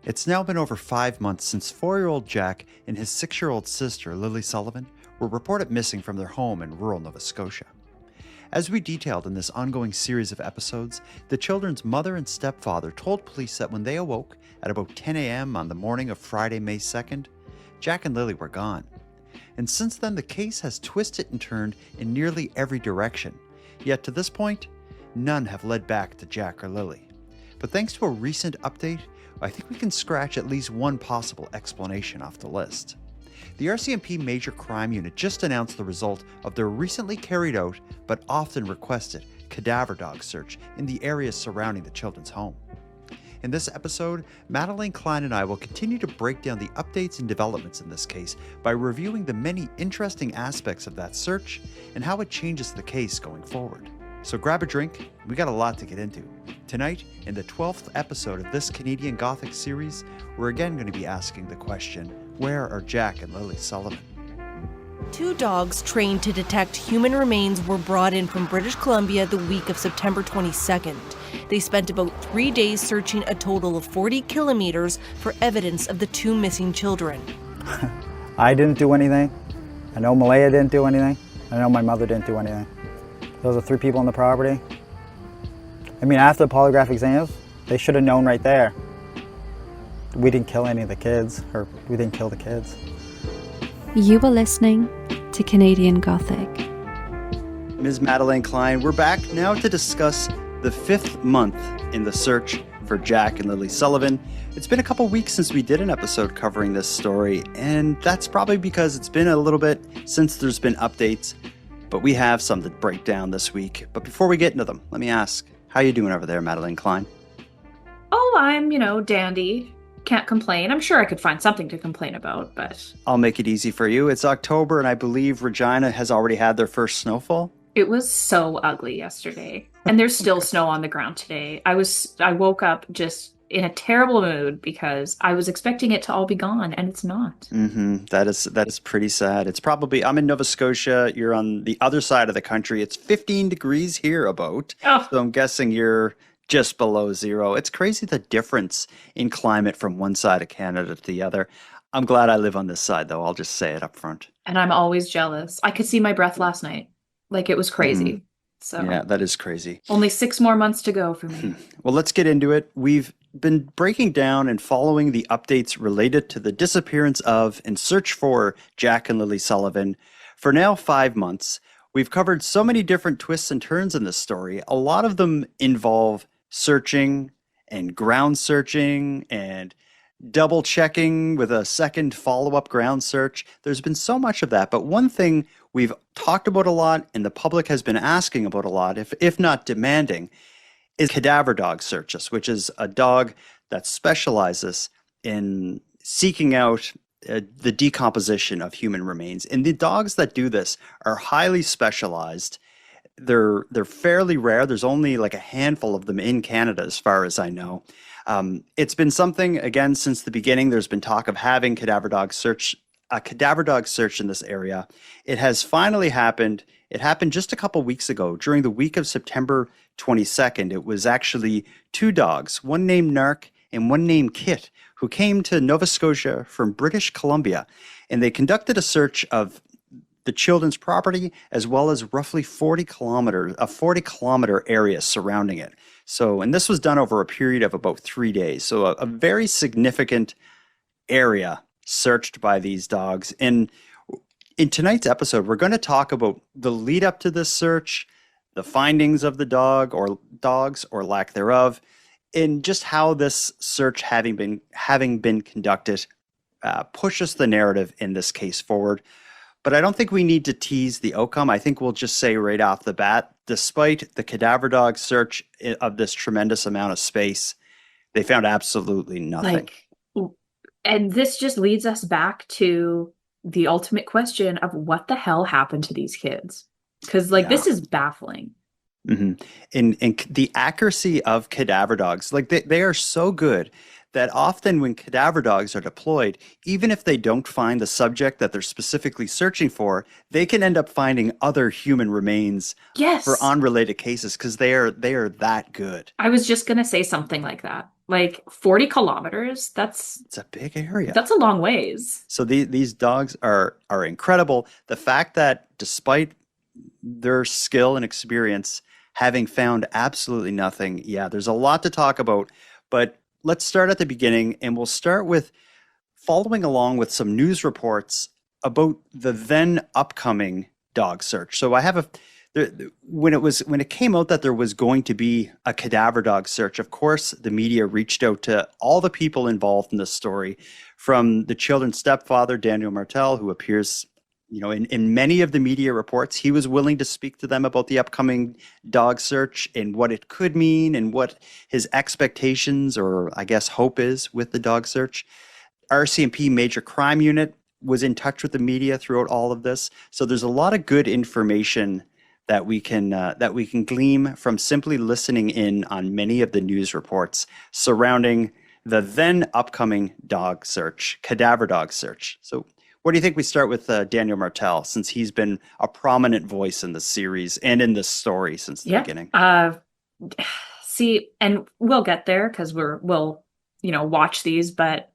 It's now been over 5 months since 4-year-old Jack and his 6-year-old sister, Lilly Sullivan, were reported missing from their home in rural Nova Scotia. As we detailed in this ongoing series of episodes, the children's mother and stepfather told police that when they awoke at about 10 a.m. on the morning of Friday, May 2nd, Jack and Lilly were gone. And since then, the case has twisted and turned in nearly every direction. Yet to this point, none have led back to Jack or Lilly. But thanks to a recent update, I think we can scratch at least one possible explanation off the list. The RCMP Major Crime Unit just announced the result of their recently carried out, but often requested, cadaver dog search in the areas surrounding the children's home. In this episode, Madeleine Klein and I will continue to break down the updates and developments in this case by reviewing the many interesting aspects of that search and how it changes the case going forward. So grab a drink, we got a lot to get into. Tonight, in the 12th episode of this Canadian Gothic series, we're again going to be asking the question, where are Jack and Lilly Sullivan? 2 dogs trained to detect human remains were brought in from British Columbia the week of September 22nd. They spent about 3 days searching a total of 40 kilometers for evidence of the 2 missing children. I didn't do anything. I know Malaya didn't do anything. I know my mother didn't do anything. Those are 3 people on the property. I mean, after the polygraph exams, they should have known right there. We didn't kill any of the kids, or we didn't kill the kids. You are listening to Canadian Gothic. Ms. Madeleine Klein, we're back now to discuss the 5th month in the search for Jack and Lilly Sullivan. It's been a couple weeks since we did an episode covering this story, and that's probably because it's been a little bit since there's been updates, but we have some to break down this week. But before we get into them, let me ask, how you doing over there, Madeleine Klein? Oh, I'm, dandy. Can't complain. I'm sure I could find something to complain about, but... I'll make it easy for you. It's October, and I believe Regina has already had their first snowfall. It was so ugly yesterday. And there's still snow on the ground today. I woke up just in a terrible mood because I was expecting it to all be gone, and it's not. That is pretty sad. It's probably, I'm in Nova Scotia. You're on the other side of the country. It's 15 degrees here about. Oh. So I'm guessing you're just below zero. It's crazy the difference in climate from one side of Canada to the other. I'm glad I live on this side, though. I'll just say it up front. And I'm always jealous. I could see my breath last night. Like, it was crazy. So yeah, that is crazy. Only 6 more months to go for me. Well, let's get into it. We've been breaking down and following the updates related to the disappearance of and search for Jack and Lilly Sullivan for now 5 months. We've covered so many different twists and turns in this story. A lot of them involve searching and ground searching and double checking with a second follow-up ground search. There's been so much of that, but one thing we've talked about a lot and the public has been asking about a lot, if not demanding, is cadaver dog searches, which is a dog that specializes in seeking out the decomposition of human remains. And the dogs that do this are highly specialized. They're fairly rare. There's only like a handful of them in Canada, as far as I know. It's been something, again, since the beginning. There's been talk of having a cadaver dog search in this area. It has finally happened. It happened just a couple weeks ago, during the week of September 22nd. It was actually 2 dogs, one named Narc and one named Kit, who came to Nova Scotia from British Columbia, and they conducted a search of the children's property as well as roughly 40 kilometer area surrounding it. So, and this was done over a period of about 3 days. So a very significant area searched by these dogs. And in tonight's episode, we're going to talk about the lead up to this search, the findings of the dogs or lack thereof, and just how this search having been conducted pushes the narrative in this case forward. But I don't think we need to tease the outcome. I think we'll just say right off the bat, despite the cadaver dog search of this tremendous amount of space, they found absolutely nothing. And this just leads us back to the ultimate question of what the hell happened to these kids? Because this is baffling. And the accuracy of cadaver dogs, they are so good that often when cadaver dogs are deployed, even if they don't find the subject that they're specifically searching for, they can end up finding other human remains for unrelated cases because they are that good. I was just going to say something like that. Like 40 kilometers, It's a big area. that's a long ways. So these dogs are incredible. The fact that despite their skill and experience, having found absolutely nothing, yeah, there's a lot to talk about. But let's start at the beginning, and we'll start with following along with some news reports about the then upcoming dog search. So I have when it came out that there was going to be a cadaver dog search, of course, the media reached out to all the people involved in this story, from the children's stepfather, Daniel Martel, who appears, in many of the media reports. He was willing to speak to them about the upcoming dog search and what it could mean and what his expectations, or I guess hope, is with the dog search. RCMP Major Crime Unit was in touch with the media throughout all of this. So there's a lot of good information that we can glean from simply listening in on many of the news reports surrounding the then upcoming dog search, cadaver dog search. So what do you think we start with Daniel Martel, since he's been a prominent voice in the series and in this story since the beginning? See, and we'll get there because we'll watch these, but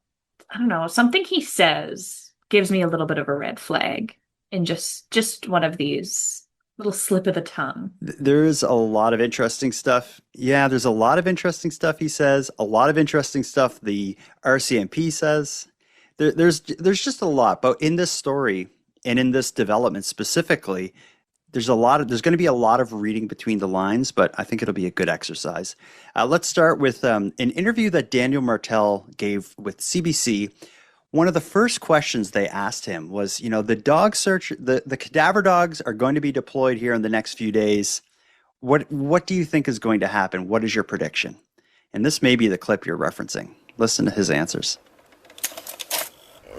I don't know, something he says gives me a little bit of a red flag in just one of these little slip of the tongue. There's a lot of interesting stuff. Yeah, there's a lot of interesting stuff he says, a lot of interesting stuff the RCMP says. There's just a lot. But in this story and in this development specifically, there's going to be a lot of reading between the lines, but I think it'll be a good exercise. Let's start with an interview that Daniel Martel gave with CBC. One of the first questions they asked him was, the dog search, the cadaver dogs are going to be deployed here in the next few days. What do you think is going to happen? What is your prediction? And this may be the clip you're referencing. Listen to his answers.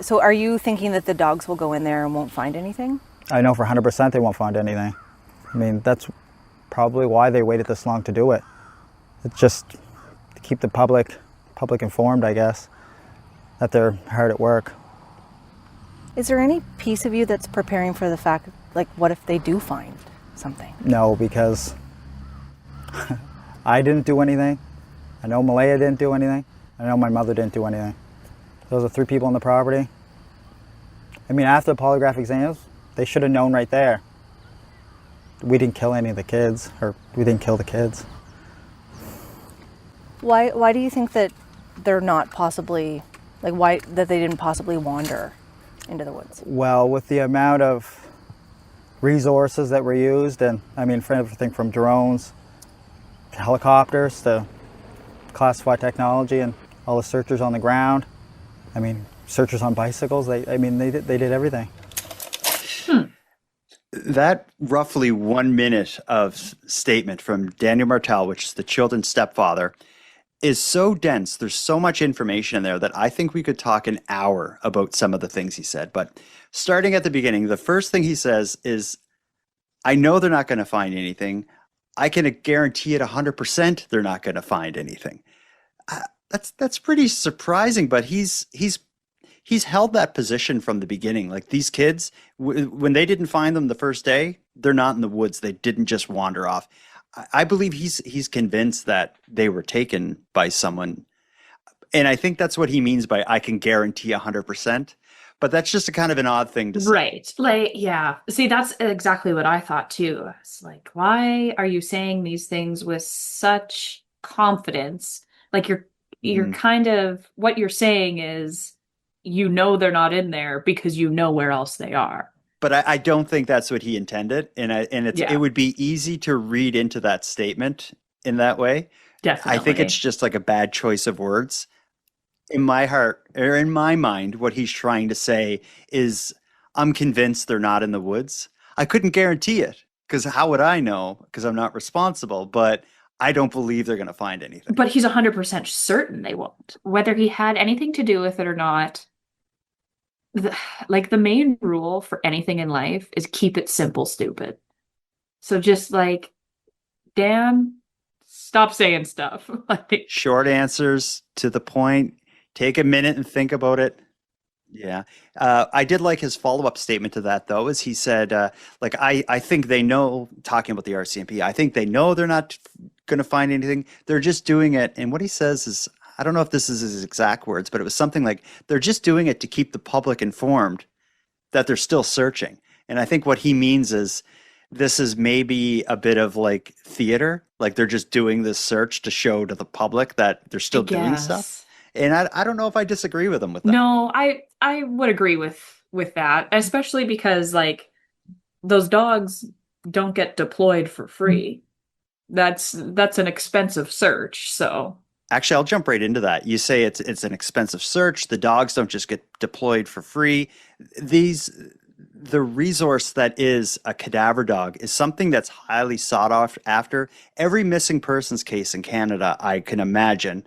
So are you thinking that the dogs will go in there and won't find anything? I know for 100% they won't find anything. I mean, that's probably why they waited this long to do it. It's just to keep the public informed, I guess, that they're hard at work. Is there any piece of you that's preparing for the fact, like, what if they do find something? No, because I didn't do anything. I know Malaya didn't do anything. I know my mother didn't do anything. Those are 3 people on the property. I mean, after the polygraph exams, they should have known right there. We didn't kill any of the kids, or we didn't kill the kids. Why do you think that they're not possibly, why that they didn't possibly wander into the woods? Well, with the amount of resources that were used, and I mean, for everything from drones to helicopters to classified technology and all the searchers on the ground, I mean, searchers on bicycles, they did everything. That roughly 1 minute of statement from Daniel Martel, which is the children's stepfather, is so dense. There's so much information in there that I think we could talk an hour about some of the things he said. But starting at the beginning, the first thing he says is, I know they're not going to find anything. I can guarantee it 100% they're not going to find anything. That's pretty surprising, but he's held that position from the beginning. Like, these kids, when they didn't find them the first day, they're not in the woods. They didn't just wander off. I believe he's convinced that they were taken by someone. And I think that's what he means by I can guarantee 100%. But that's just a kind of an odd thing to say. Right. Yeah. See, that's exactly what I thought too. It's like, why are you saying these things with such confidence? Like, you're kind of, what you're saying is, they're not in there because where else they are. But I don't think that's what he intended, it would be easy to read into that statement in that way. Definitely. I think it's just like a bad choice of words. In my heart, or in my mind, what he's trying to say is, I'm convinced they're not in the woods. I couldn't guarantee it, because how would I know? Because I'm not responsible, but I don't believe they're going to find anything. But he's 100% certain they won't. Whether he had anything to do with it or not, the main rule for anything in life is keep it simple, stupid. So just Dan, stop saying stuff. Short answers, to the point. Take a minute and think about it. Yeah. I did like his follow-up statement to that, though, as he said, I think they know, talking about the RCMP, I think they know they're not going to find anything. They're just doing it. And what he says is, I don't know if this is his exact words, but it was something like they're just doing it to keep the public informed that they're still searching. And I think what he means is this is maybe a bit of like theater, like they're just doing this search to show to the public that they're still doing stuff. And I don't know if I disagree with him with that. No, I would agree with that, especially because like those dogs don't get deployed for free. That's an expensive search, so Actually, I'll jump right into that. You say it's an expensive search. The dogs don't just get deployed for free. The resource that is a cadaver dog is something that's highly sought after. Every missing persons case in Canada, I can imagine,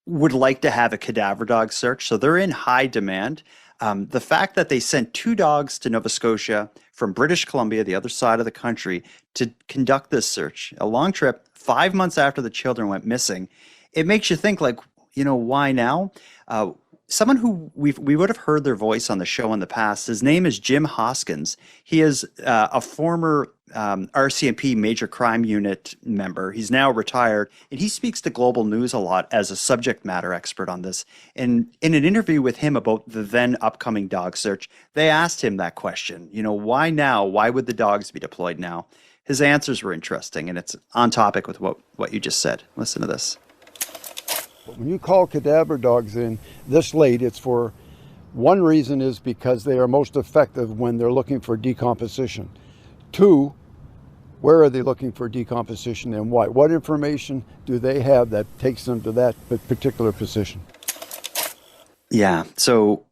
would like to have a cadaver dog search. So they're in high demand. The fact that they sent 2 dogs to Nova Scotia from British Columbia, the other side of the country, to conduct this search, a long trip, 5 months after the children went missing, it makes you think like, why now? Someone who we would have heard their voice on the show in the past, his name is Jim Hoskins. He is a former RCMP Major Crime Unit member. He's now retired, and he speaks to Global News a lot as a subject matter expert on this. And in an interview with him about the then upcoming dog search, they asked him that question, why now? Why would the dogs be deployed now? His answers were interesting, and it's on topic with what you just said. Listen to this. When you call cadaver dogs in this late, it's for one reason is because they are most effective when they're looking for decomposition. 2, where are they looking for decomposition and why? What information do they have that takes them to that particular position? Yeah, so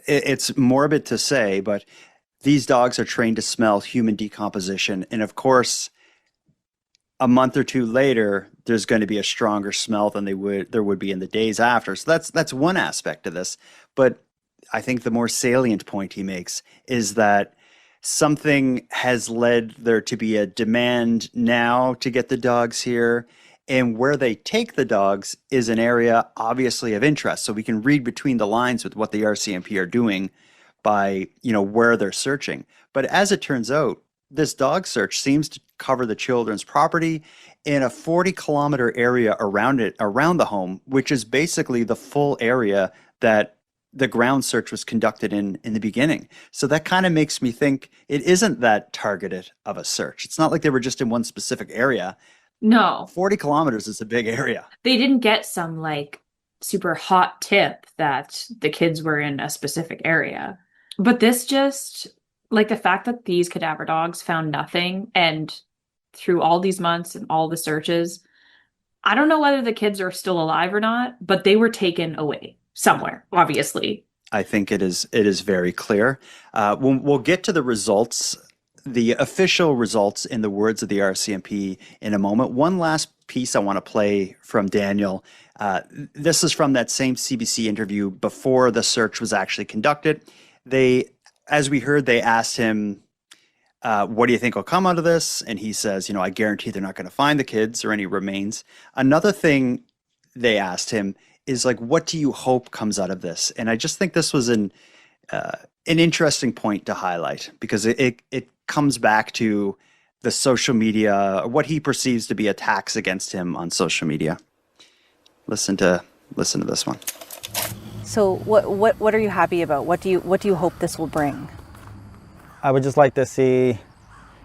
it's morbid to say, but these dogs are trained to smell human decomposition. And of course, a month or 2 later, there's going to be a stronger smell than there would be in the days after. So that's one aspect of this. But I think the more salient point he makes is that something has led there to be a demand now to get the dogs here. And where they take the dogs is an area obviously of interest. So we can read between the lines with what the RCMP are doing by, where they're searching. But as it turns out, this dog search seems to cover the children's property in a 40-kilometer area around the home, which is basically the full area that the ground search was conducted in the beginning. So that kind of makes me think it isn't that targeted of a search. It's not like they were just in one specific area. no. 40 kilometers is a big area. They didn't get some like super hot tip that the kids were in a specific area. But this just like the fact that these cadaver dogs found nothing, and through all these months and all the searches, I don't know whether the kids are still alive or not, but they were taken away somewhere, obviously. I think it is very clear. We'll get to the results, the official results in the words of the RCMP in a moment. One last piece I want to play from Daniel. This is from that same CBC interview before the search was actually conducted. As we heard, they asked him, what do you think will come out of this? And he says, I guarantee they're not going to find the kids or any remains. Another thing they asked him is like, what do you hope comes out of this? And I just think this was an interesting point to highlight, because it comes back to the social media, what he perceives to be attacks against him on social media. Listen to this one. So what are you happy about? What do you hope this will bring? I would just like to see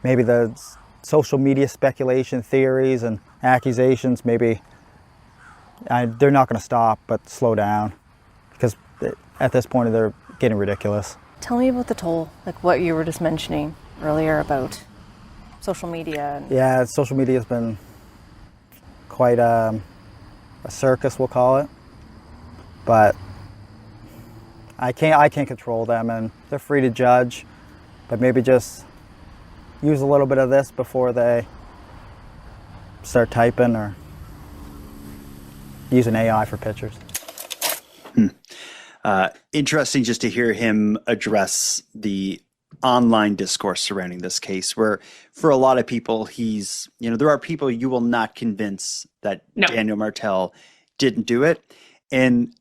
maybe the social media speculation theories and accusations, maybe they're not going to stop, but slow down, because at this point they're getting ridiculous. Tell me about the toll, like what you were just mentioning earlier about social media. Yeah, social media has been quite a circus, we'll call it, but I can't control them, and they're free to judge, but maybe just use a little bit of this before they start typing or using AI for pictures. Interesting just to hear him address the online discourse surrounding this case, where for a lot of people, there are people you will not convince that Daniel Martel didn't do it. And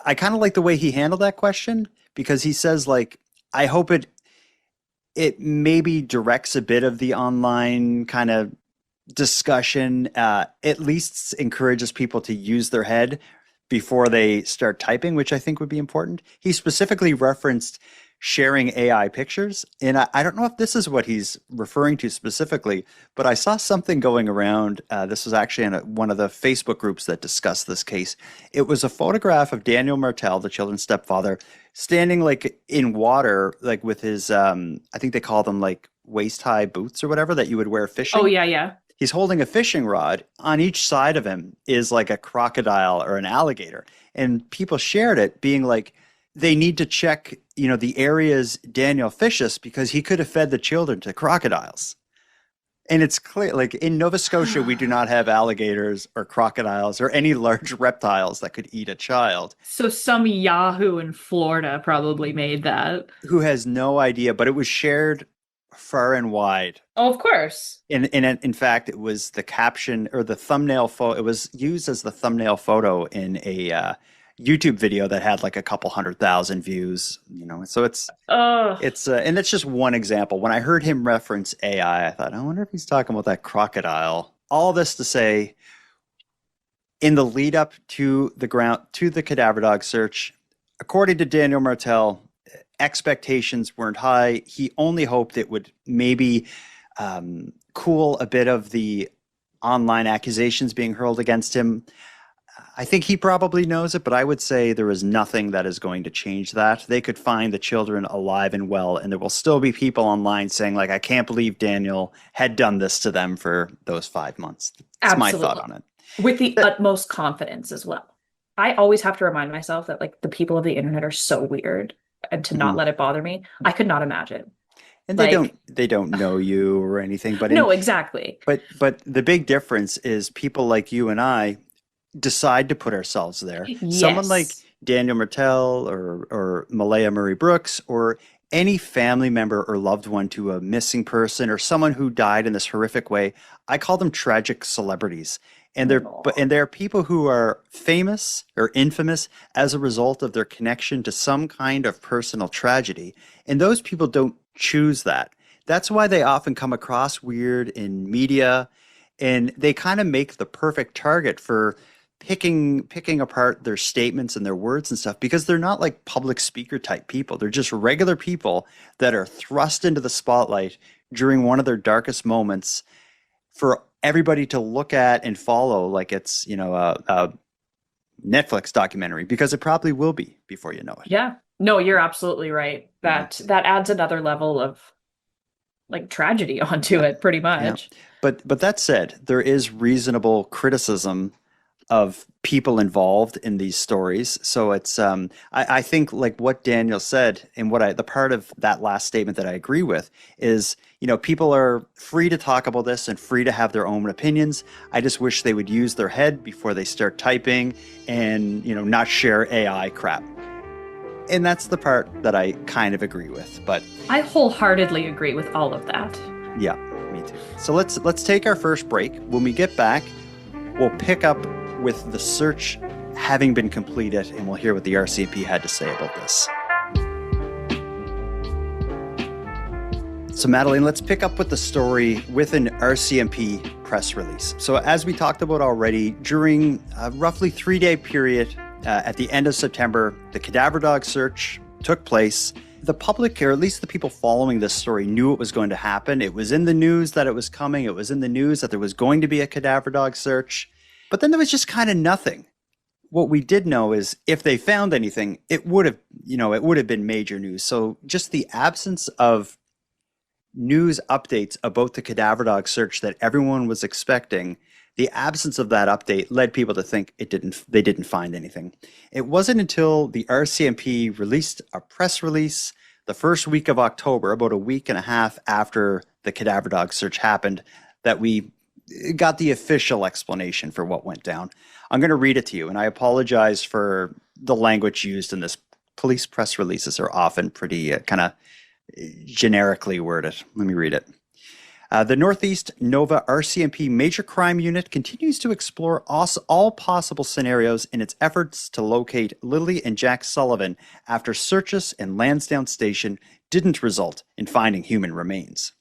I kind of like the way he handled that question, because he says, like, I hope it maybe directs a bit of the online kind of discussion at least encourages people to use their head before they start typing, which I think would be important. He specifically referenced sharing AI pictures. And I don't know if this is what he's referring to specifically, but I saw something going around. This was actually in one of the Facebook groups that discussed this case. It was a photograph of Daniel Martel, the children's stepfather, standing like in water, like with his, I think they call them like waist-high boots or whatever that you would wear fishing. Oh, yeah, yeah. He's holding a fishing rod. On each side of him is like a crocodile or an alligator. And people shared it being like, they need to check, the areas Daniel fishes because he could have fed the children to crocodiles. And it's clear, like in Nova Scotia, we do not have alligators or crocodiles or any large reptiles that could eat a child. So some Yahoo in Florida probably made that. Who has no idea, but it was shared far and wide. Oh, of course. In fact, it was the caption or the thumbnail photo. It was used as the thumbnail photo in a YouTube video that had like a couple 100,000 views. So it's and that's just one example. When I heard him reference AI, I thought, I wonder if he's talking about that crocodile. All this to say, in the lead up to the cadaver dog search, according to Daniel Martel, expectations weren't high. He only hoped it would maybe cool a bit of the online accusations being hurled against him. I think he probably knows it, but I would say there is nothing that is going to change that. They could find the children alive and well, and there will still be people online saying, like, I can't believe Daniel had done this to them for those 5 months. That's my thought on it. With the utmost confidence as well. I always have to remind myself that, like, the people of the internet are so weird, and to not let it bother me. I could not imagine. And they don't know you or anything, but no, exactly. But the big difference is people like you and I decide to put ourselves there. Yes. Someone like Daniel Martel or Malaya Murray Brooks or any family member or loved one to a missing person or someone who died in this horrific way, I call them tragic celebrities. And they're people who are famous or infamous as a result of their connection to some kind of personal tragedy. And those people don't choose that. That's why they often come across weird in media, and they kind of make the perfect target for picking apart their statements and their words and stuff, because they're not like public speaker type people. They're just regular people that are thrust into the spotlight during one of their darkest moments for everybody to look at and follow like it's, a Netflix documentary, because it probably will be before you know it. Yeah. No, you're absolutely right. That adds another level of like tragedy onto it, pretty much. Yeah. But that said, there is reasonable criticism of people involved in these stories. So it's I think like what Daniel said, and the part of that last statement that I agree with is, people are free to talk about this and free to have their own opinions. I just wish they would use their head before they start typing and, not share AI crap. And that's the part that I kind of agree with. But I wholeheartedly agree with all of that. Yeah, me too. So let's take our first break. When we get back, we'll pick up with the search having been completed, and we'll hear what the RCMP had to say about this. So Madeline, let's pick up with the story with an RCMP press release. So as we talked about already, during a roughly 3-day period at the end of September, the cadaver dog search took place. The public, or at least the people following this story, knew it was going to happen. It was in the news that it was coming. It was in the news that there was going to be a cadaver dog search. But then there was just kind of nothing. What we did know is if they found anything, it would have been major news. So just the absence of news updates about the cadaver dog search that everyone was expecting, the absence of that update led people to think they didn't find anything. It wasn't until the RCMP released a press release the first week of October, about a week and a half after the cadaver dog search happened, that we got the official explanation for what went down. I'm going to read it to you, and I apologize for the language used in this. Police press releases are often pretty kind of generically worded. Let me read it. The Northeast Nova RCMP Major Crime Unit continues to explore all possible scenarios in its efforts to locate Lilly and Jack Sullivan after searches in Lansdowne Station didn't result in finding human remains.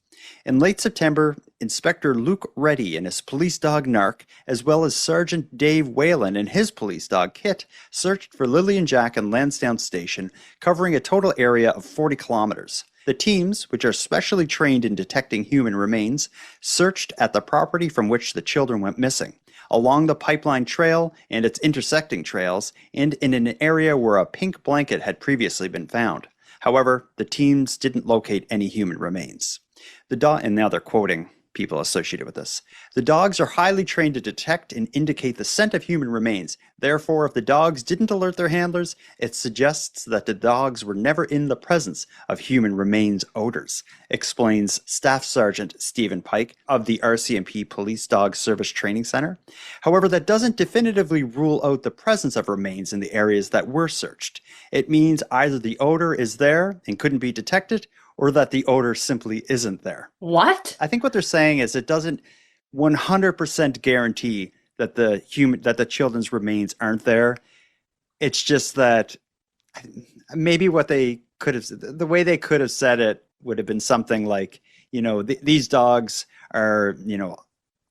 In late September, Inspector Luke Reddy and his police dog Narc, as well as Sergeant Dave Whalen and his police dog Kit, searched for Lilly and Jack in Lansdowne Station, covering a total area of 40 kilometers. The teams, which are specially trained in detecting human remains, searched at the property from which the children went missing, along the pipeline trail and its intersecting trails, and in an area where a pink blanket had previously been found. However, the teams didn't locate any human remains. And now they're quoting people associated with this. The dogs are highly trained to detect and indicate the scent of human remains. Therefore, if the dogs didn't alert their handlers, it suggests that the dogs were never in the presence of human remains odors, explains Staff Sergeant Stephen Pike of the RCMP Police Dog Service Training Center. However, that doesn't definitively rule out the presence of remains in the areas that were searched. It means either the odor is there and couldn't be detected, or that the odor simply isn't there. What? I think what they're saying is it doesn't 100% guarantee that the children's remains aren't there. It's just that maybe what they could have, the way they could have said it would have been something like, these dogs are,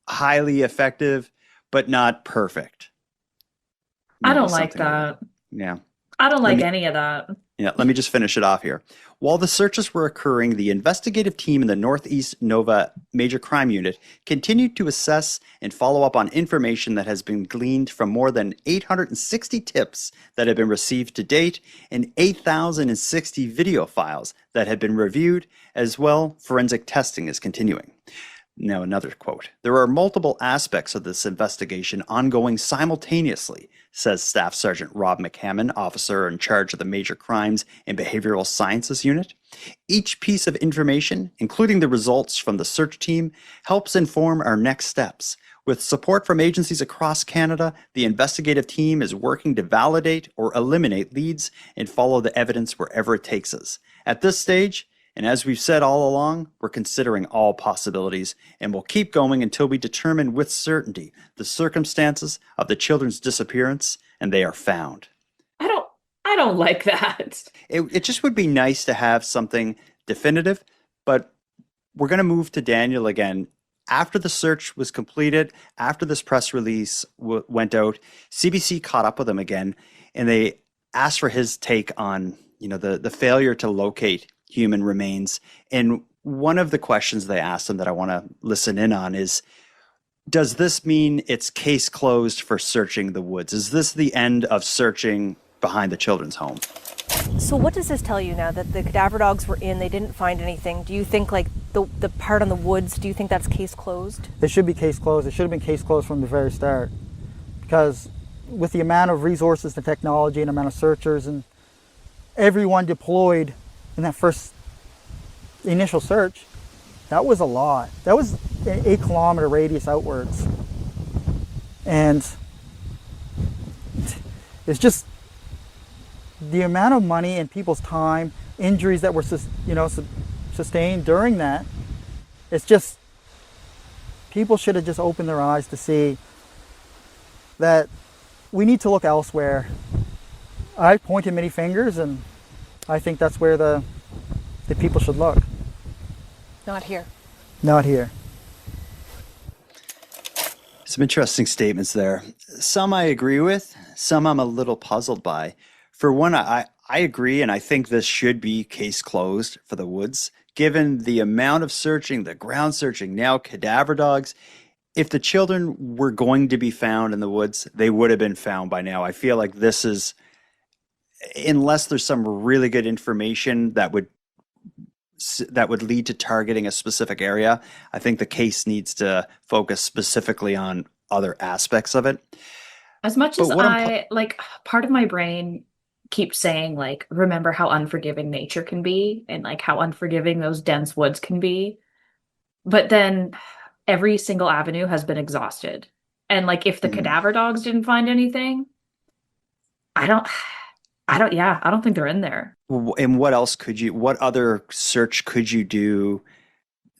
highly effective, but not perfect. I Maybe don't like something that. Yeah. I don't like any of that. Yeah, let me just finish it off here. While the searches were occurring, the investigative team in the Northeast Nova Major Crime Unit continued to assess and follow up on information that has been gleaned from more than 860 tips that have been received to date and 8,060 video files that have been reviewed. As well, forensic testing is continuing. Now, another quote. There are multiple aspects of this investigation ongoing simultaneously, says Staff Sergeant Rob McCammon, officer in charge of the Major Crimes and Behavioral Sciences Unit. Each piece of information, including the results from the search team, helps inform our next steps. With support from agencies across Canada, the investigative team is working to validate or eliminate leads and follow the evidence wherever it takes us. At this stage, and as we've said all along, we're considering all possibilities, and we'll keep going until we determine with certainty the circumstances of the children's disappearance and they are found. I don't like that. It just would be nice to have something definitive, but we're going to move to Daniel again. After the search was completed, after this press release went out, CBC caught up with him again, and they asked for his take on, the failure to locate human remains. And one of the questions they asked him that I want to listen in on is, does this mean it's case closed for searching the woods? Is this the end of searching behind the children's home? So what does this tell you now that the cadaver dogs were in, they didn't find anything? Do you think like the part on the woods, do you think that's case closed? It should be case closed. It should have been case closed from the very start. Because with the amount of resources and technology and amount of searchers and everyone deployed in that first initial search, that was a lot. That was an 8-kilometer radius outwards. And it's just the amount of money and people's time, injuries that were sustained during that. It's just, people should have just opened their eyes to see that we need to look elsewhere. I pointed many fingers, and I think that's where the people should look. Not here. Not here. Some interesting statements there. Some I agree with, some I'm a little puzzled by. For one, I agree, and I think this should be case closed for the woods, given the amount of searching, the ground searching, now cadaver dogs. If the children were going to be found in the woods, they would have been found by now. I feel like this is, unless there's some really good information that would lead to targeting a specific area, I think the case needs to focus specifically on other aspects of it. As much as part of my brain keeps saying, like, remember how unforgiving nature can be and like how unforgiving those dense woods can be. But then every single avenue has been exhausted. And like, if the cadaver dogs didn't find anything, I don't think they're in there. And what other search could you do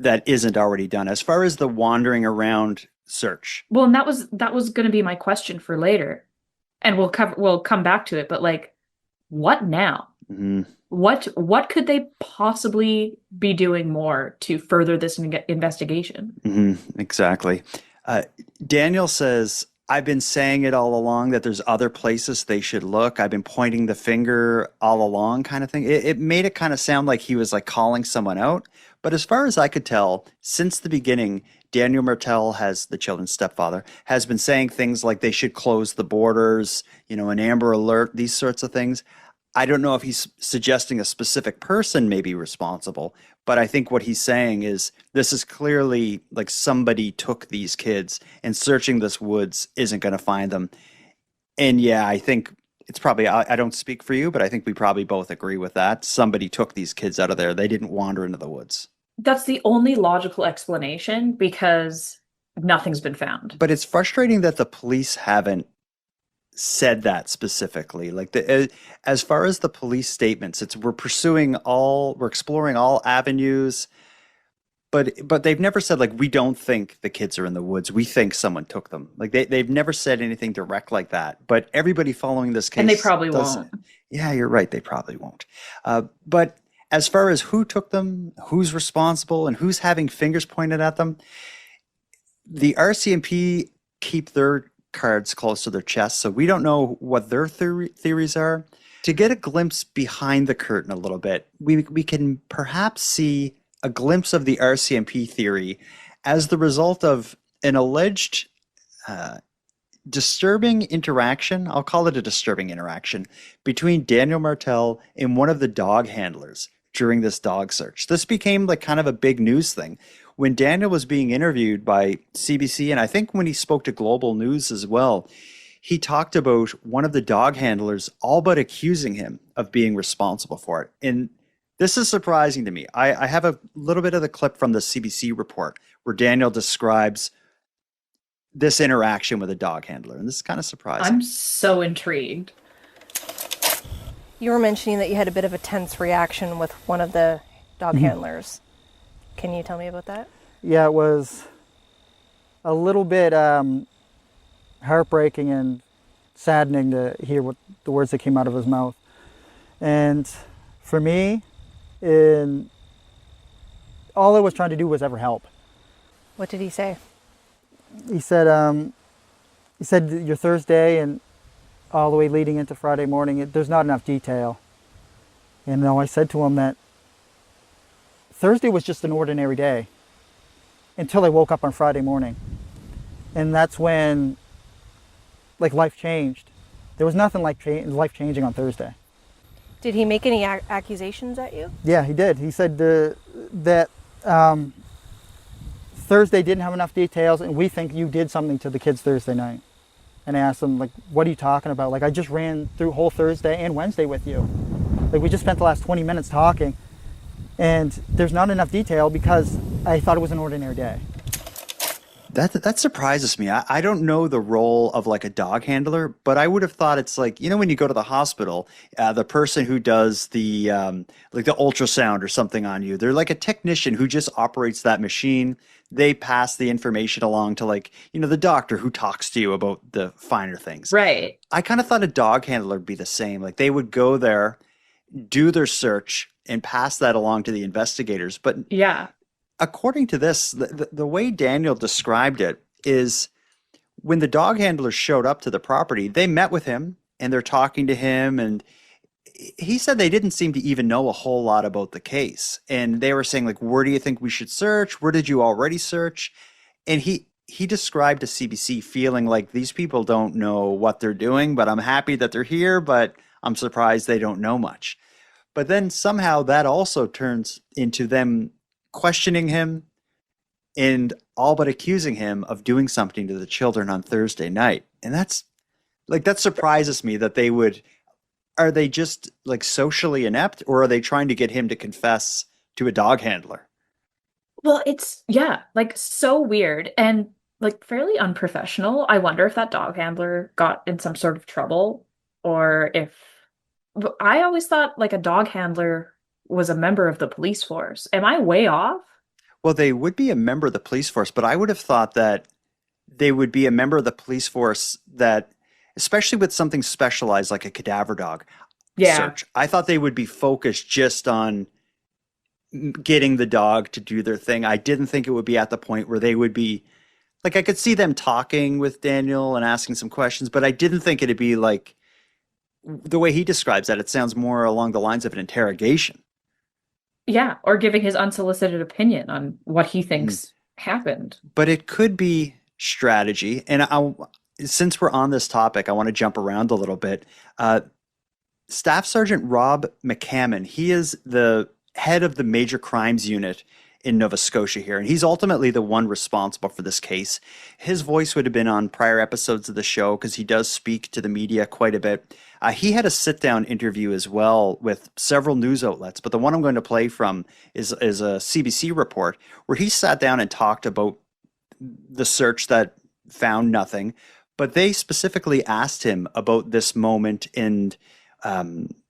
that isn't already done as far as the wandering around search? Well, and that was going to be my question for later. And we'll come back to it, but like, what now? What could they possibly be doing more to further this investigation? Exactly. Daniel says, I've been saying it all along that there's other places they should look. I've been pointing the finger all along, kind of thing. It made it kind of sound like he was like calling someone out. But as far as I could tell, since the beginning, Daniel Martel has, the children's stepfather, has been saying things like they should close the borders, an Amber Alert, these sorts of things. I don't know if he's suggesting a specific person may be responsible, but I think what he's saying is this is clearly like somebody took these kids and searching this woods isn't going to find them. And yeah, I think it's probably, I don't speak for you, but I think we probably both agree with that. Somebody took these kids out of there. They didn't wander into the woods. That's the only logical explanation because nothing's been found. But it's frustrating that the police haven't said that specifically. Like as far as the police statements, we're exploring all avenues, but they've never said like we don't think the kids are in the woods. We think someone took them. Like they've never said anything direct like that. But everybody following this case, and they probably won't. Yeah, you're right. They probably won't. But as far as who took them, who's responsible, and who's having fingers pointed at them, the RCMP keep their cards close to their chest, so we don't know what their theories are. To get a glimpse behind the curtain a little bit, we can perhaps see a glimpse of the RCMP theory as the result of an alleged disturbing interaction, I'll call it a disturbing interaction, between Daniel Martel and one of the dog handlers during this dog search. This became like kind of a big news thing. When Daniel was being interviewed by CBC, and I think when he spoke to Global News as well, he talked about one of the dog handlers all but accusing him of being responsible for it. And this is surprising to me. I have a little bit of the clip from the CBC report where Daniel describes this interaction with a dog handler, and this is kind of surprising. I'm so intrigued. You were mentioning that you had a bit of a tense reaction with one of the dog handlers. Can you tell me about that? Yeah, it was a little bit heartbreaking and saddening to hear what the words that came out of his mouth. And for me, all I was trying to do was ever help. What did he say? He said your Thursday and all the way leading into Friday morning, there's not enough detail. And I said to him that Thursday was just an ordinary day until I woke up on Friday morning. And that's when life changed. There was nothing like life changing on Thursday. Did he make any accusations at you? Yeah, he did. He said that Thursday didn't have enough details and we think you did something to the kids Thursday night. And I asked him, what are you talking about? I just ran through whole Thursday and Wednesday with you. We just spent the last 20 minutes talking. And there's not enough detail because I thought it was an ordinary day. That surprises me. I don't know the role of a dog handler, but I would have thought it's when you go to the hospital, the person who does the the ultrasound or something on you, they're like a technician who just operates that machine. They pass the information along to the doctor who talks to you about the finer things. Right. I kind of thought a dog handler would be the same. They would go there, do their search, and pass that along to the investigators. But yeah, according to this, the way Daniel described it is when the dog handlers showed up to the property, they met with him and they're talking to him. And he said they didn't seem to even know a whole lot about the case. And they were saying, where do you think we should search? Where did you already search? And he described to CBC feeling like these people don't know what they're doing, but I'm happy that they're here, but I'm surprised they don't know much. But then somehow that also turns into them questioning him and all but accusing him of doing something to the children on Thursday night. And that surprises me that they would. Are they just socially inept, or are they trying to get him to confess to a dog handler? Well, it's so weird and fairly unprofessional. I wonder if that dog handler got in some sort of trouble, or if I always thought a dog handler was a member of the police force. Am I way off? Well, they would be a member of the police force, but I would have thought that they would be a member of the police force that, especially with something specialized like a cadaver dog, Yeah. search. I thought they would be focused just on getting the dog to do their thing. I didn't think it would be at the point where they would be like, I could see them talking with Daniel and asking some questions, but I didn't think it'd be like the way he describes that. It sounds more along the lines of an interrogation. Yeah, or giving his unsolicited opinion on what he thinks happened. But it could be strategy. And since we're on this topic, I want to jump around a little bit. Staff Sergeant Rob McCammon, he is the head of the Major Crimes Unit in Nova Scotia here, and he's ultimately the one responsible for this case. His voice would have been on prior episodes of the show because he does speak to the media quite a bit. He had a sit-down interview as well with several news outlets, but the one I'm going to play from is a CBC report where he sat down and talked about the search that found nothing, but they specifically asked him about this moment and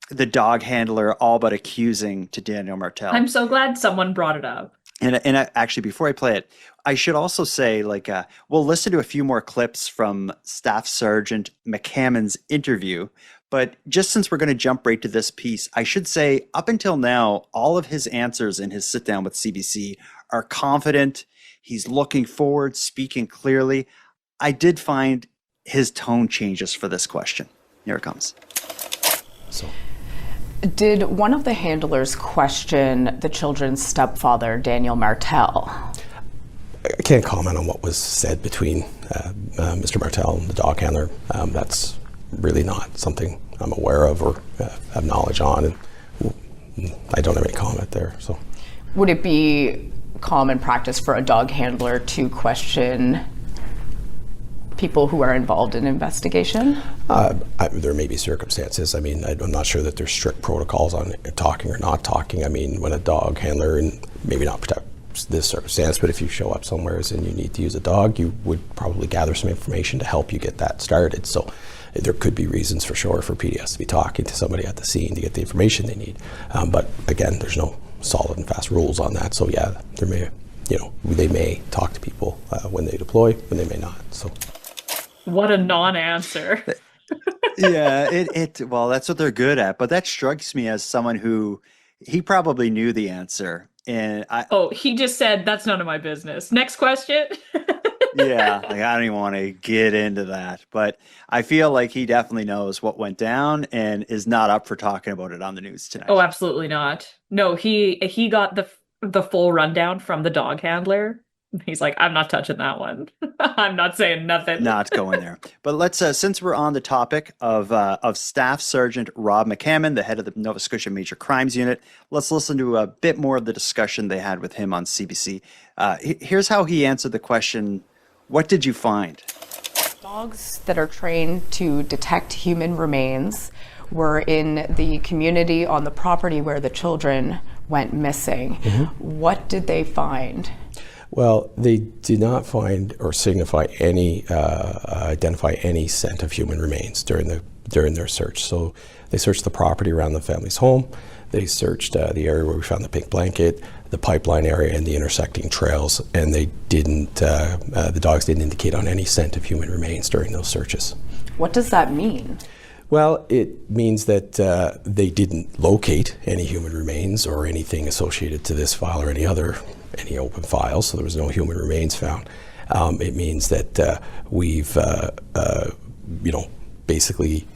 the dog handler all but accusing to Daniel Martel. I'm so glad someone brought it up. And actually, before I play it, I should also say, we'll listen to a few more clips from Staff Sergeant McCammon's interview. But just since we're going to jump right to this piece, I should say, up until now, all of his answers in his sit down with CBC are confident. He's looking forward, speaking clearly. I did find his tone changes for this question. Here it comes. So, did one of the handlers question the children's stepfather, Daniel Martel? I can't comment on what was said between Mr. Martel and the dog handler. That's really not something I'm aware of or have knowledge on, and I don't have any comment there. So, would it be common practice for a dog handler to question people who are involved in investigation? There may be circumstances. I mean, I'm not sure that there's strict protocols on talking or not talking. I mean, when a dog handler, and maybe not protect this circumstance, but if you show up somewhere and you need to use a dog, you would probably gather some information to help you get that started. So there could be reasons for sure for PDS to be talking to somebody at the scene to get the information they need. But again, there's no solid and fast rules on that. So yeah, there may, they may talk to people when they deploy, when they may not. So. What a non-answer. Yeah, well, that's what they're good at. But that strikes me as someone who he probably knew the answer. And he just said, that's none of my business. Next question. Yeah, I don't even want to get into that. But I feel like he definitely knows what went down and is not up for talking about it on the news tonight. Oh, absolutely not. No, he got the full rundown from the dog handler. He's like, I'm not touching that one. I'm not saying nothing. Not going there. But let's, since we're on the topic of Staff Sergeant Rob McCammon, the head of the Nova Scotia Major Crimes Unit, let's listen to a bit more of the discussion they had with him on CBC. Here's how he answered the question, what did you find? Dogs that are trained to detect human remains were in the community on the property where the children went missing. Mm-hmm. What did they find? Well, they did not find or signify identify any scent of human remains during their search. So they searched the property around the family's home. They searched the area where we found the pink blanket, the pipeline area, and the intersecting trails. And they didn't. The dogs didn't indicate on any scent of human remains during those searches. What does that mean? Well, it means that they didn't locate any human remains or anything associated to this file or any open files, so there was no human remains found. It means that we've, basically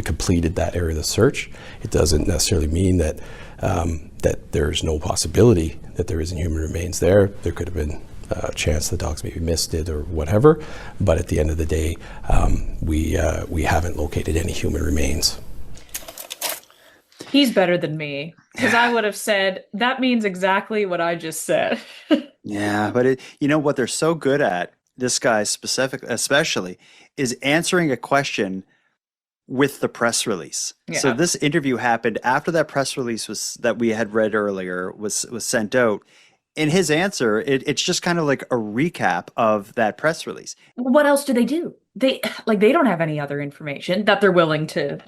completed that area of the search. It doesn't necessarily mean that that there's no possibility that there isn't human remains there. There could have been a chance the dogs maybe missed it or whatever, but at the end of the day, we haven't located any human remains. He's better than me, because I would have said, that means exactly what I just said. Yeah, but what they're so good at, this guy especially, is answering a question with the press release. Yeah. So this interview happened after that press release that we had read earlier was sent out. In his answer, it's just kind of like a recap of that press release. What else do? They don't have any other information that they're willing to,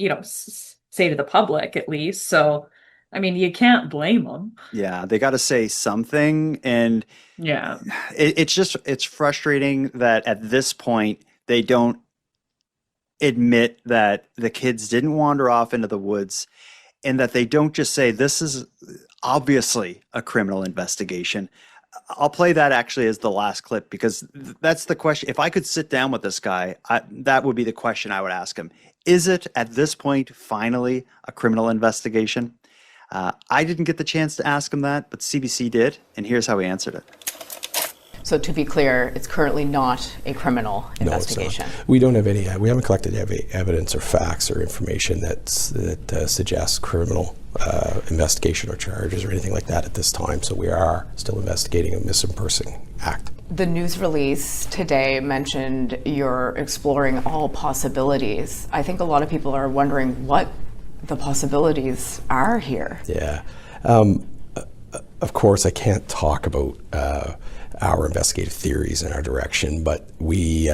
say to the public at least. So, I mean, you can't blame them. Yeah, they got to say something. And yeah, it's frustrating that at this point, they don't admit that the kids didn't wander off into the woods, and that they don't just say, this is obviously a criminal investigation. I'll play that actually as the last clip, because that's the question. If I could sit down with this guy, that would be the question I would ask him. Is it, at this point, finally a criminal investigation? I didn't get the chance to ask him that, but CBC did, and here's how he answered it. So to be clear, it's currently not a criminal investigation. No, it's not. We don't have any. We haven't collected evidence or facts or information that suggests criminal investigation or charges or anything like that at this time. So we are still investigating a missing person act. The news release today mentioned you're exploring all possibilities. I think a lot of people are wondering what the possibilities are here. Yeah. Of course, I can't talk about our investigative theories and our direction, but we,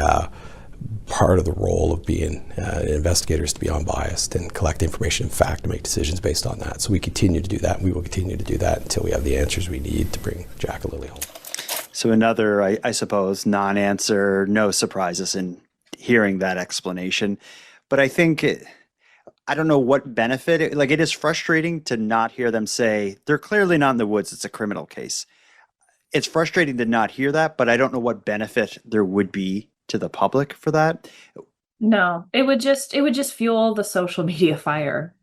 part of the role of being an investigator is to be unbiased and collect information and fact and make decisions based on that. So we continue to do that, and we will continue to do that until we have the answers we need to bring Jack and Lilly home. So another, I suppose, non-answer, no surprises in hearing that explanation. But I think, I don't know what benefit, it is frustrating to not hear them say, they're clearly not in the woods, it's a criminal case. It's frustrating to not hear that, but I don't know what benefit there would be to the public for that. No, it would just fuel the social media fire,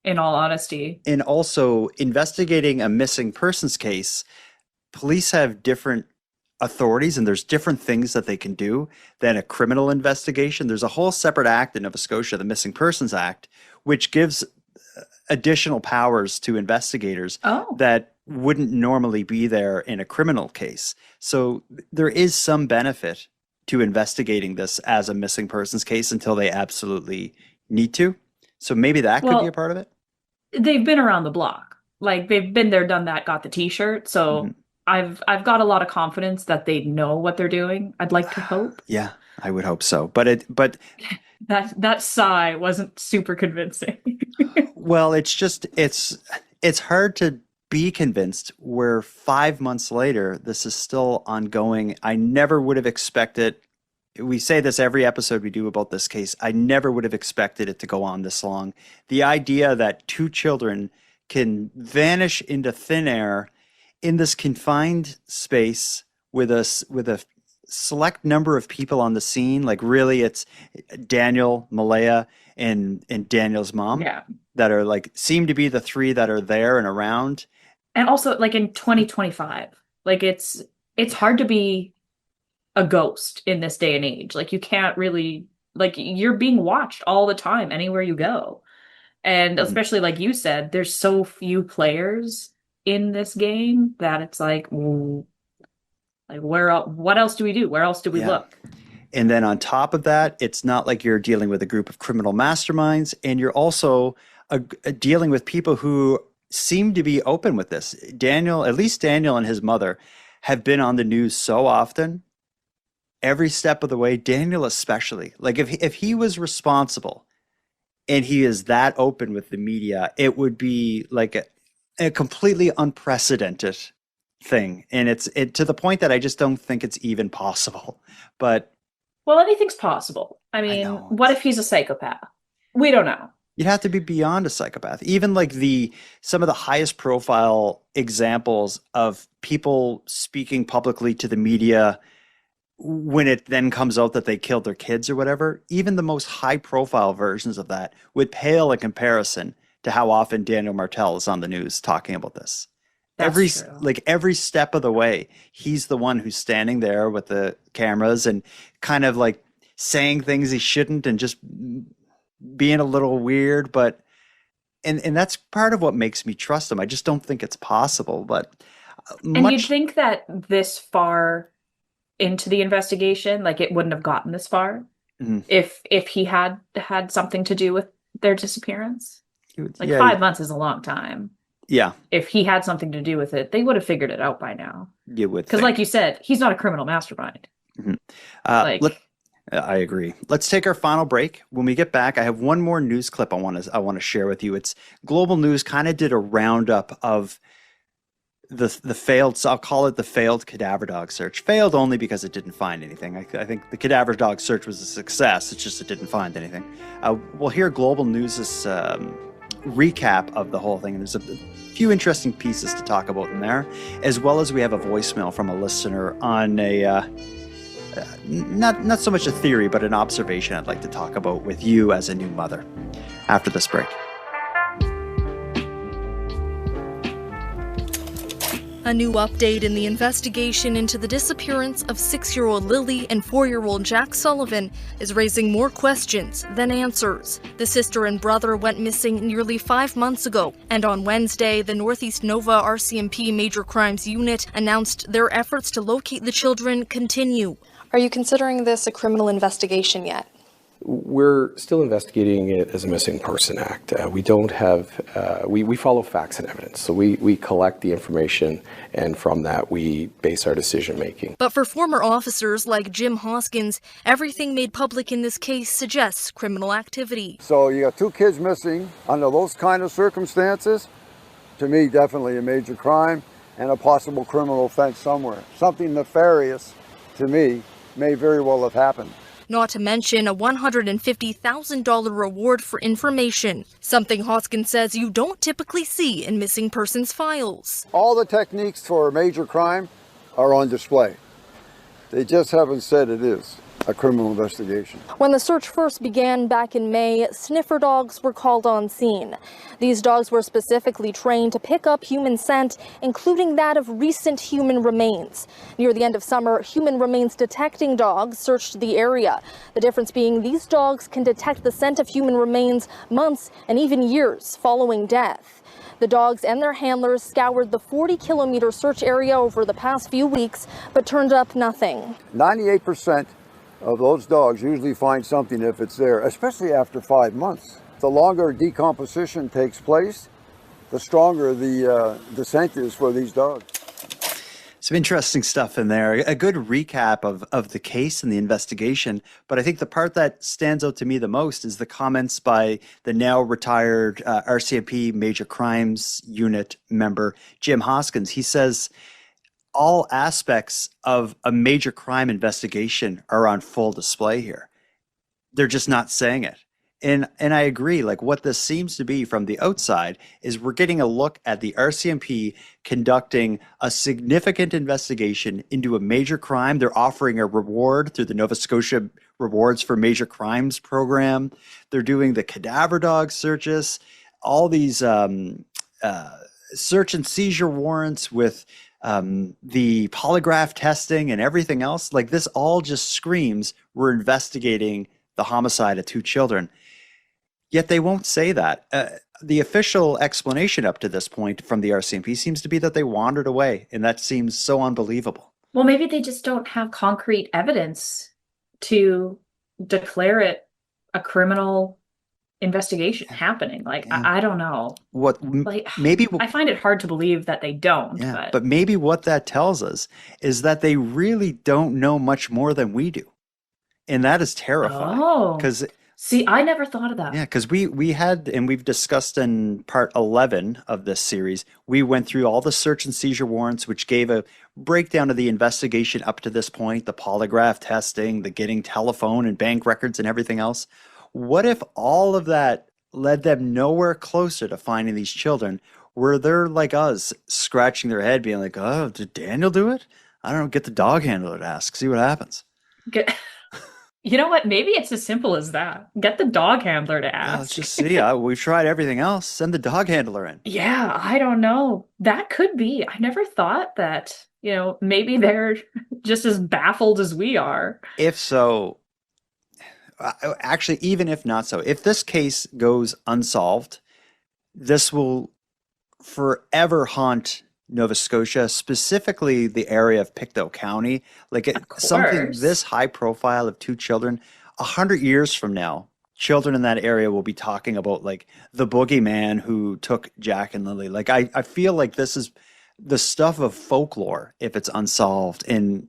in all honesty. And also, investigating a missing persons case, police have different authorities and there's different things that they can do than a criminal investigation. There's a whole separate act in Nova Scotia, the Missing Persons Act, which gives additional powers to investigators that wouldn't normally be there in a criminal case. So there is some benefit to investigating this as a missing persons case until they absolutely need to. So maybe that could be a part of it. They've been around the block. They've been there, done that, got the t-shirt. So I've got a lot of confidence that they know what they're doing. I'd like to hope. Yeah, I would hope so. But that sigh wasn't super convincing. Well, it's hard to be convinced where 5 months later, this is still ongoing. I never would have expected, we say this every episode we do about this case, I never would have expected it to go on this long. The idea that 2 children can vanish into thin air in this confined space with a select number of people on the scene, really it's Daniel, Malaya, and Daniel's mom that are seem to be the 3 that are there and around. And also in 2025, it's hard to be a ghost in this day and age. You can't really, you're being watched all the time anywhere you go. And especially like you said, there's so few players in this game that it's what else do we do? Where else do we look? And then on top of that, it's not like you're dealing with a group of criminal masterminds, and you're also dealing with people who seem to be open with this. At least Daniel and his mother have been on the news so often, every step of the way, Daniel especially. If he was responsible and he is that open with the media, it would be a completely unprecedented thing. And it's to the point that I just don't think it's even possible. But well, anything's possible. I mean, what if he's a psychopath? We don't know. You'd have to be beyond a psychopath. Even some of the highest profile examples of people speaking publicly to the media when it then comes out that they killed their kids or whatever, even the most high profile versions of that would pale in comparison to how often Daniel Martel is on the news talking about this. That's true. Every step of the way, he's the one who's standing there with the cameras and kind of saying things he shouldn't and just being a little weird, but and that's part of what makes me trust him. I just don't think it's possible. But you'd think that this far into the investigation, it wouldn't have gotten this far if he had something to do with their disappearance. 5 months is a long time. Yeah. If he had something to do with it, they would have figured it out by now. You would, because like you said, he's not a criminal mastermind. I agree. Let's take our final break. When we get back, I have one more news clip I want to share with you. It's Global News kind of did a roundup of the failed, so I'll call it the failed cadaver dog search. Failed only because it didn't find anything. I think the cadaver dog search was a success. It's just it didn't find anything. We'll hear Global News' recap of the whole thing. And there's a few interesting pieces to talk about in there, as well as we have a voicemail from a listener on a not so much a theory, but an observation I'd like to talk about with you as a new mother after this break. A new update in the investigation into the disappearance of 6-year-old Lilly and 4-year-old Jack Sullivan is raising more questions than answers. The sister and brother went missing nearly 5 months ago, and on Wednesday, the Northeast Nova RCMP Major Crimes Unit announced their efforts to locate the children continue. Are you considering this a criminal investigation yet? We're still investigating it as a missing person act. We don't have, we follow facts and evidence. So we collect the information, and from that we base our decision making. But for former officers like Jim Hoskins, everything made public in this case suggests criminal activity. So you got 2 kids missing under those kind of circumstances. To me, definitely a major crime and a possible criminal offense somewhere. Something nefarious, to me, may very well have happened. Not to mention a $150,000 reward for information, something Hoskins says you don't typically see in missing persons files. All the techniques for a major crime are on display. They just haven't said it is a criminal investigation. When the search first began back in May, sniffer dogs were called on scene. These dogs were specifically trained to pick up human scent, including that of recent human remains. Near the end of summer, human remains detecting dogs searched the area. The difference being these dogs can detect the scent of human remains months and even years following death. The dogs and their handlers scoured the 40-kilometer search area over the past few weeks, but turned up nothing. 98% of those dogs usually find something if it's there, especially after 5 months. The longer decomposition takes place, the stronger the scent is for these dogs. Some interesting stuff in there. A good recap of the case and the investigation. But I think the part that stands out to me the most is the comments by the now retired RCMP Major Crimes Unit member, Jim Hoskins. He says, all aspects of a major crime investigation are on full display here. They're just not saying it. And I agree, like what this seems to be from the outside is we're getting a look at the RCMP conducting a significant investigation into a major crime. They're offering a reward through the Nova Scotia Rewards for Major Crimes program. They're doing the cadaver dog searches, all these search and seizure warrants with the polygraph testing and everything else. Like this all just screams we're investigating the homicide of 2 children. Yet they won't say that. The official explanation up to this point from the RCMP seems to be that they wandered away, and that seems so unbelievable. Well, maybe they just don't have concrete evidence to declare it a criminal investigation happening. Like, yeah. I don't know. Maybe I find it hard to believe that they don't. Yeah, but maybe what that tells us is that they really don't know much more than we do. And that is terrifying. Oh, see, I never thought of that. Yeah, because we had, and we've discussed in part 11 of this series, we went through all the search and seizure warrants, which gave a breakdown of the investigation up to this point, the polygraph testing, the getting telephone and bank records and everything else. What if all of that led them nowhere closer to finding these children? Were they're like us, scratching their head, being like, oh, did Daniel do it? I don't know, get the dog handler to ask, see what happens. You know what? Maybe it's as simple as that. Get the dog handler to ask. Yeah, let's just see. We've tried everything else. Send the dog handler in. Yeah, I don't know. That could be. I never thought that, maybe they're just as baffled as we are. If so, actually, even if not so, if this case goes unsolved, this will forever haunt Nova Scotia, specifically the area of Pictou County. Like something this high profile of 2 children, 100 years from now, children in that area will be talking about like the boogeyman who took Jack and Lilly. Like I feel like this is the stuff of folklore if it's unsolved. And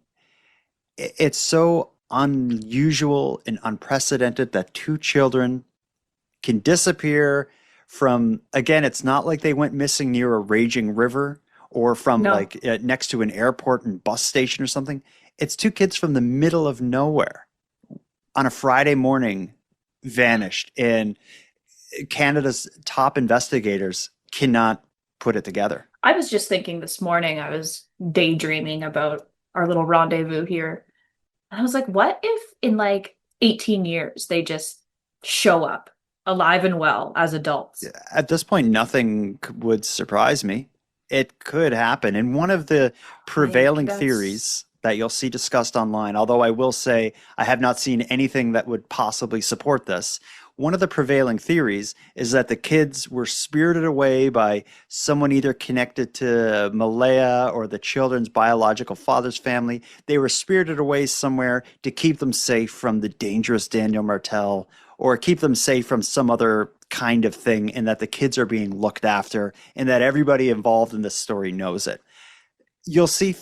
it's so unusual and unprecedented that 2 children can disappear from, again, it's not like they went missing near a raging river or from No. like next to an airport and bus station or something. It's two kids from the middle of nowhere on a Friday morning vanished, and Canada's top investigators cannot put it together. I was just thinking this morning, I was daydreaming about our little rendezvous here. And I was like, what if in like 18 years they just show up alive and well as adults? At this point, nothing would surprise me. It could happen. And one of the prevailing theories that you'll see discussed online, although I will say I have not seen anything that would possibly support this, one of the prevailing theories is that the kids were spirited away by someone either connected to Malaya or the children's biological father's family. They were spirited away somewhere to keep them safe from the dangerous Daniel Martel, or keep them safe from some other kind of thing, and that the kids are being looked after, and that everybody involved in this story knows it. You'll see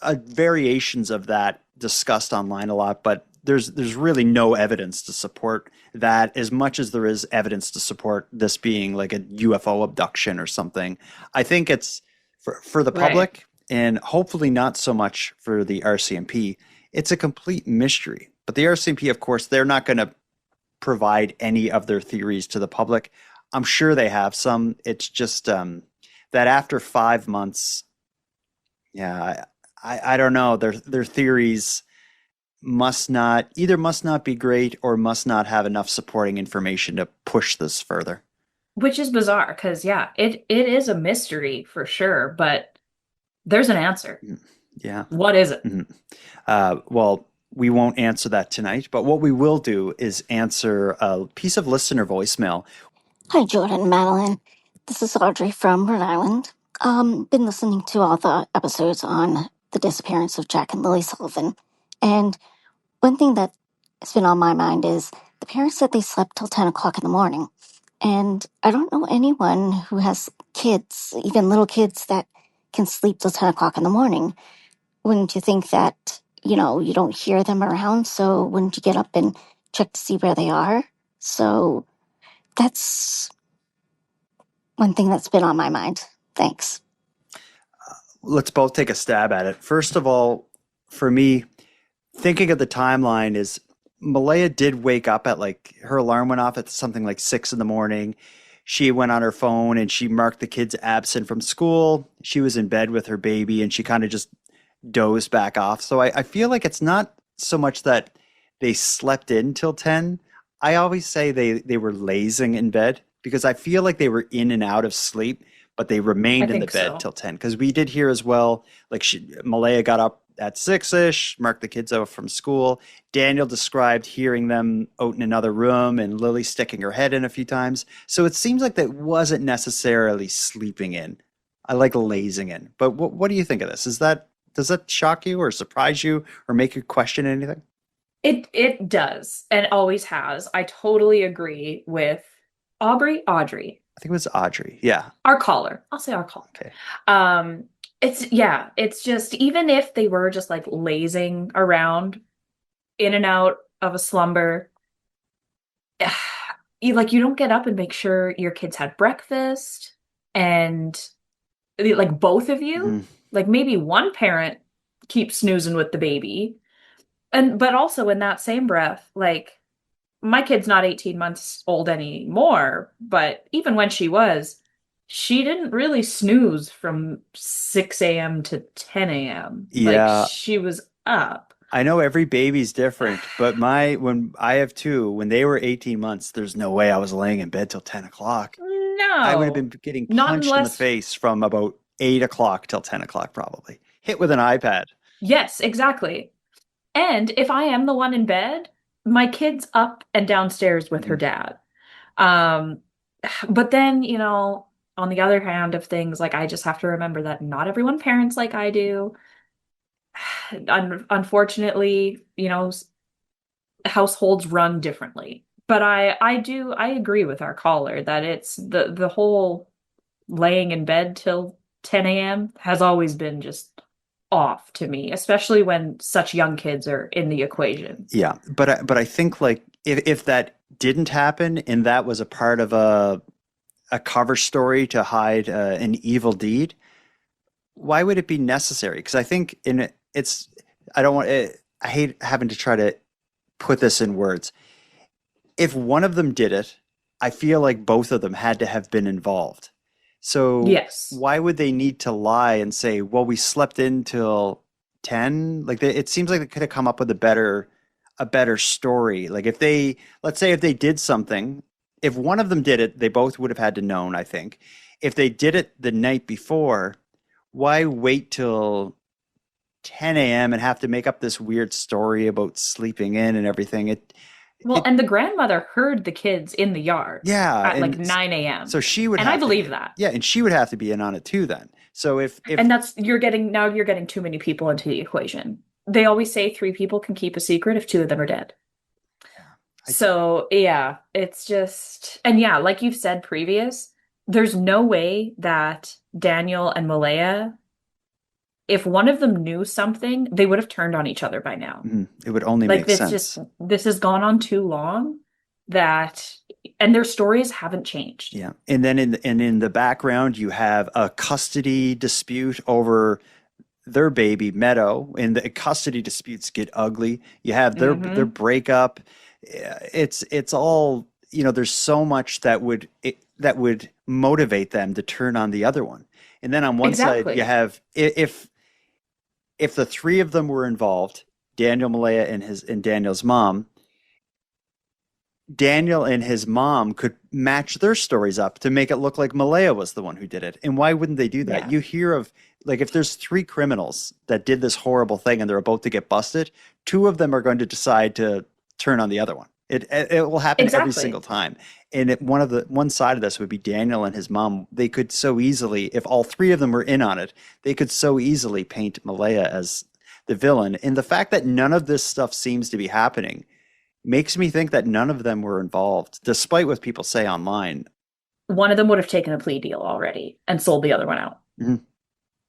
variations of that discussed online a lot, but there's really no evidence to support that, as much as there is evidence to support this being like a UFO abduction or something. I think it's for the public, and hopefully not so much for the RCMP. It's a complete mystery. But the RCMP, of course, they're not going to provide any of their theories to the public. I'm sure they have some. It's just that after 5 months, I don't know. Their theories must not be great, or must not have enough supporting information to push this further. Which is bizarre, because it is a mystery for sure, but there's an answer. Yeah. What is it? Well, we won't answer that tonight, but what we will do is answer a piece of listener voicemail. Hi, Jordan and Madeline. This is Audrey from Rhode Island. Been listening to all the episodes on the disappearance of Jack and Lilly Sullivan. And one thing that has been on my mind is the parents said they slept till 10 o'clock in the morning. And I don't know anyone who has kids, even little kids, that can sleep till 10 o'clock in the morning. Wouldn't you think that, you don't hear them around, so wouldn't you get up and check to see where they are? So that's one thing that's been on my mind. Thanks. Let's both take a stab at it. First of all, for me, thinking of the timeline is Malaya did wake up at her alarm went off at something like 6 in the morning. She went on her phone and she marked the kids absent from school. She was in bed with her baby and she kind of just dozed back off. So I feel like it's not so much that they slept in till 10. I always say they were lazing in bed, because I feel like they were in and out of sleep, but they remained in the bed till 10. Because we did hear as well, Malaya got up at 6-ish, marked the kids out from school. Daniel described hearing them out in another room and Lily sticking her head in a few times. So it seems like that wasn't necessarily sleeping in. I like lazing in. But what do you think of this? Does that shock you or surprise you or make you question anything? It does, and always has. I totally agree with Audrey. I think it was Audrey. Yeah. Our caller. I'll say our caller. Okay. It's just, even if they were just like lazing around in and out of a slumber, you don't get up and make sure your kids had breakfast, and like both of you, like maybe one parent keeps snoozing with the baby. But also in that same breath, like, my kid's not 18 months old anymore, but even when she was, she didn't really snooze from 6 a.m. to 10 a.m. Yeah. Like, she was up. I know every baby's different, but when I have two, when they were 18 months, there's no way I was laying in bed till 10 o'clock. No. I would have been getting punched in the face from about 8 o'clock till 10 o'clock, probably. Hit with an iPad. Yes, exactly. And if I am the one in bed, my kid's up and downstairs with her dad. But then, on the other hand of things, like, I just have to remember that not everyone parents like I do. Unfortunately, households run differently. But I agree with our caller that it's the whole laying in bed till 10 a.m. has always been just off to me, especially when such young kids are in the equation. Yeah, but I think if that didn't happen and that was a part of a cover story to hide an evil deed, why would it be necessary? Because I think I don't want I hate having to try to put this in words. If one of them did it, I feel like both of them had to have been involved. So Yes. why would they need to lie and say, well, we slept in till 10? Like it seems like they could have come up with a better story. Like let's say if they did something, if one of them did it, they both would have had to known, I think. If they did it the night before, why wait till 10 a.m. and have to make up this weird story about sleeping in and everything? And the grandmother heard the kids in the yard at like 9 a.m. So she would and have I believe that. Yeah, and she would have to be in on it too then. So if and you're getting too many people into the equation. They always say 3 people can keep a secret if 2 of them are dead. So yeah, it's just, and yeah, like you've said previous, there's no way that Daniel and Malaya, if one of them knew something, they would have turned on each other by now. It would only make sense. This has gone on too long and their stories haven't changed. Yeah. And then in the background, you have a custody dispute over their baby Meadow, and the custody disputes get ugly. You have their breakup. It's all, there's so much that would motivate them to turn on the other one. And then on one side you have, if the 3 of them were involved, Daniel, Malaya, and Daniel's mom, Daniel and his mom could match their stories up to make it look like Malaya was the one who did it. And why wouldn't they do that? Yeah. You hear of, like, if there's 3 criminals that did this horrible thing and they're about to get busted, 2 of them are going to decide to turn on the other one. It will happen every single time. And one side of this would be Daniel and his mom. They could so easily, if all 3 of them were in on it, they could so easily paint Malaya as the villain. And the fact that none of this stuff seems to be happening makes me think that none of them were involved, despite what people say online. One of them would have taken a plea deal already and sold the other one out. Mm-hmm.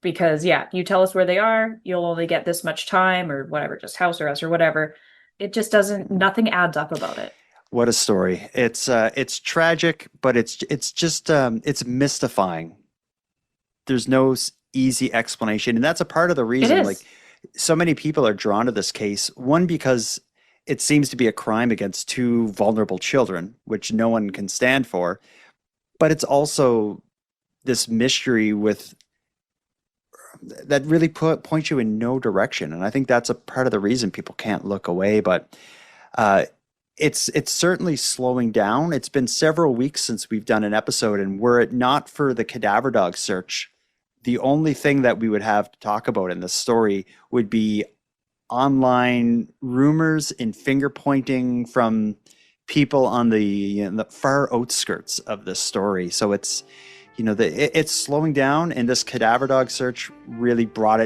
Because, yeah, you tell us where they are, you'll only get this much time or whatever, just house arrest or whatever. It just nothing adds up about it. What a story. It's tragic, but it's just, it's mystifying. There's no easy explanation. And that's a part of the reason, like, so many people are drawn to this case. One, because it seems to be a crime against 2 vulnerable children, which no one can stand for. But it's also this mystery that really points you in no direction. And I think that's a part of the reason people can't look away. But it's certainly slowing down. It's been several weeks since we've done an episode, and were it not for the cadaver dog search, the only thing that we would have to talk about in this story would be online rumors and finger pointing from people on the far outskirts of this story. So it's, it's slowing down, and this cadaver dog search really brought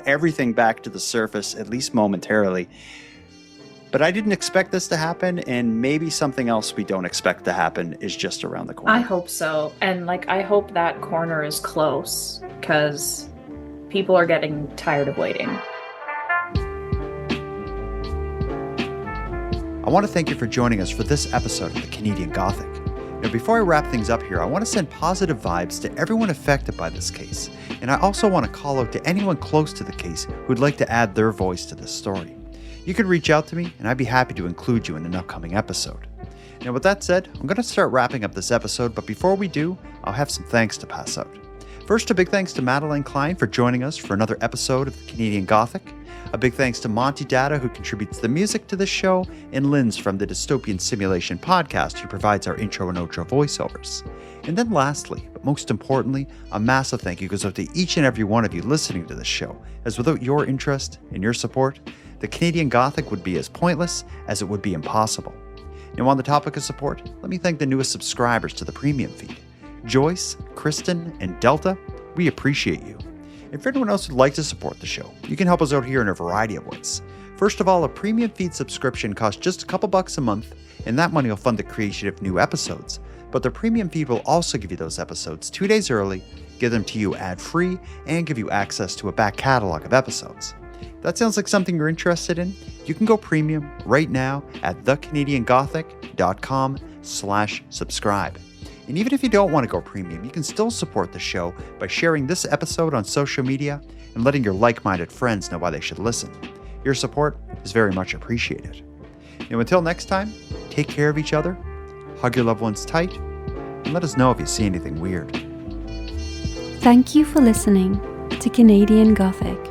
everything back to the surface, at least momentarily. But I didn't expect this to happen, and maybe something else we don't expect to happen is just around the corner. I hope so. And I hope that corner is close, because people are getting tired of waiting. I want to thank you for joining us for this episode of the Canadian Gothic. Now, before I wrap things up here, I want to send positive vibes to everyone affected by this case. And I also want to call out to anyone close to the case who'd like to add their voice to this story. You can reach out to me, and I'd be happy to include you in an upcoming episode. Now, with that said, I'm going to start wrapping up this episode, but before we do, I'll have some thanks to pass out. First, a big thanks to Madeleine Klein for joining us for another episode of the Canadian Gothic. A big thanks to Monty Datta, who contributes the music to this show, and Linz from the Dystopian Simulation podcast, who provides our intro and outro voiceovers. And then lastly, but most importantly, a massive thank you goes out to each and every one of you listening to this show, as without your interest and your support, the Canadian Gothic would be as pointless as it would be impossible. Now, on the topic of support, let me thank the newest subscribers to the premium feed. Joyce, Kristen, and Delta, we appreciate you. And for anyone else who'd like to support the show, you can help us out here in a variety of ways. First of all, a premium feed subscription costs just a couple bucks a month, and that money will fund the creation of new episodes. But the premium feed will also give you those episodes 2 days early, give them to you ad-free, and give you access to a back catalog of episodes. If that sounds like something you're interested in, you can go premium right now at thecanadiangothic.com/subscribe. And even if you don't want to go premium, you can still support the show by sharing this episode on social media and letting your like-minded friends know why they should listen. Your support is very much appreciated. And until next time, take care of each other, hug your loved ones tight, and let us know if you see anything weird. Thank you for listening to Canadian Gothic.